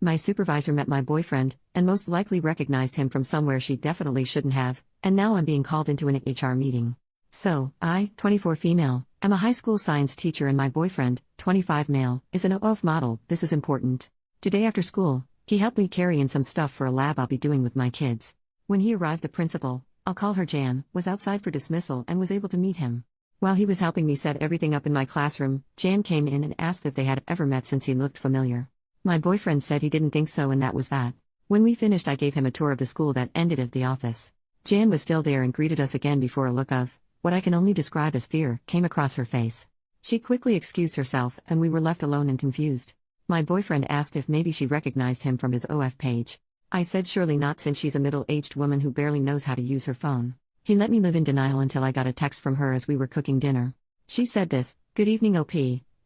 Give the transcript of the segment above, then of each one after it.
My supervisor met my boyfriend, and most likely recognized him from somewhere she definitely shouldn't have, and now I'm being called into an HR meeting. So, I, 24 female, am a high school science teacher and my boyfriend, 25 male, is an OF model. This is important. Today after school, he helped me carry in some stuff for a lab I'll be doing with my kids. When he arrived, the principal, I'll call her Jan, was outside for dismissal and was able to meet him. While he was helping me set everything up in my classroom, Jan came in and asked if they had ever met since he looked familiar. My boyfriend said he didn't think so, and that was that. When we finished, I gave him a tour of the school that ended at the office. Jan was still there and greeted us again before a look of what I can only describe as fear came across her face. She quickly excused herself and we were left alone and confused. My boyfriend asked if maybe she recognized him from his OF page. I said surely not, since she's a middle-aged woman who barely knows how to use her phone. He let me live in denial until I got a text from her as we were cooking dinner. She said this: "Good evening OP,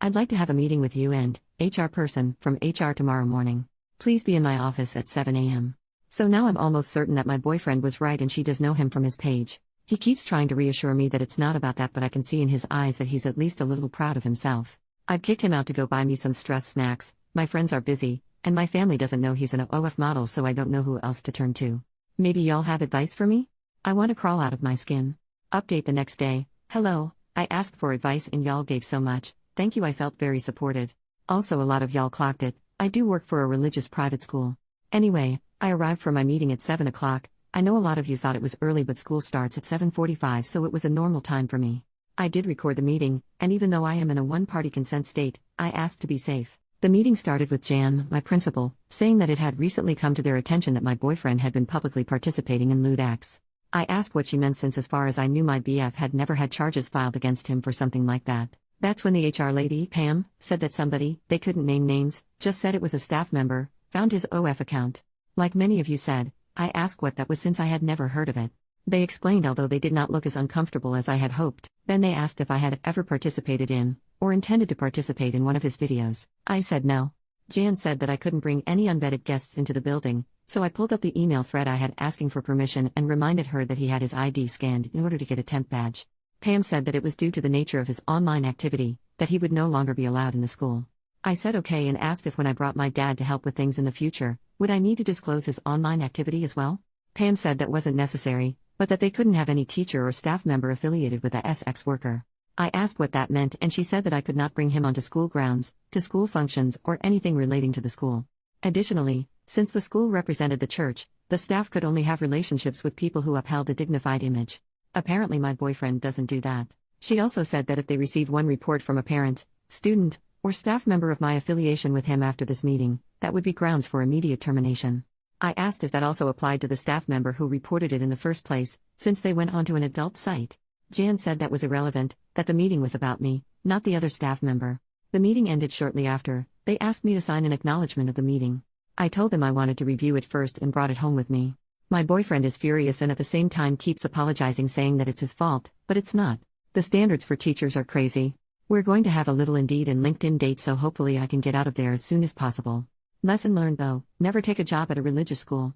I'd like to have a meeting with you and HR person from HR tomorrow morning. Please be in my office at 7 a.m. So now I'm almost certain that my boyfriend was right and she does know him from his page. He keeps trying to reassure me that it's not about that, but I can see in his eyes that he's at least a little proud of himself. I've kicked him out to go buy me some stress snacks. My friends are busy, and my family doesn't know he's an OF model, so I don't know who else to turn to. Maybe y'all have advice for me? I want to crawl out of my skin." Update the next day. "Hello, I asked for advice and y'all gave so much. Thank you, I felt very supported. Also, a lot of y'all clocked it. I do work for a religious private school. Anyway, I arrived for my meeting at 7 o'clock. I know a lot of you thought it was early, but school starts at 7:45, so it was a normal time for me. I did record the meeting, and even though I am in a one-party consent state, I asked to be safe. The meeting started with Jan, my principal, saying that it had recently come to their attention that my boyfriend had been publicly participating in lewd acts. I asked what she meant, since as far as I knew my BF had never had charges filed against him for something like that. That's when the HR lady, Pam, said that somebody, they couldn't name names, just said it was a staff member, found his OF account. Like many of you said, I asked what that was, since I had never heard of it. They explained, although they did not look as uncomfortable as I had hoped. Then they asked if I had ever participated in, or intended to participate in, one of his videos. I said no. Jan said that I couldn't bring any unvetted guests into the building, so I pulled up the email thread I had asking for permission and reminded her that he had his ID scanned in order to get a temp badge. Pam said that it was due to the nature of his online activity, that he would no longer be allowed in the school. I said okay and asked if when I brought my dad to help with things in the future, would I need to disclose his online activity as well? Pam said that wasn't necessary, but that they couldn't have any teacher or staff member affiliated with a SX worker. I asked what that meant, and she said that I could not bring him onto school grounds, to school functions, or anything relating to the school. Additionally, since the school represented the church, the staff could only have relationships with people who upheld a dignified image. Apparently my boyfriend doesn't do that. She also said that if they received one report from a parent, student, or staff member of my affiliation with him after this meeting, that would be grounds for immediate termination. I asked if that also applied to the staff member who reported it in the first place, since they went onto an adult site. Jan said that was irrelevant, that the meeting was about me, not the other staff member. The meeting ended shortly after. They asked me to sign an acknowledgement of the meeting. I told them I wanted to review it first and brought it home with me. My boyfriend is furious and at the same time keeps apologizing, saying that it's his fault, but it's not. The standards for teachers are crazy. We're going to have a little Indeed and LinkedIn date, so hopefully I can get out of there as soon as possible. Lesson learned though, never take a job at a religious school.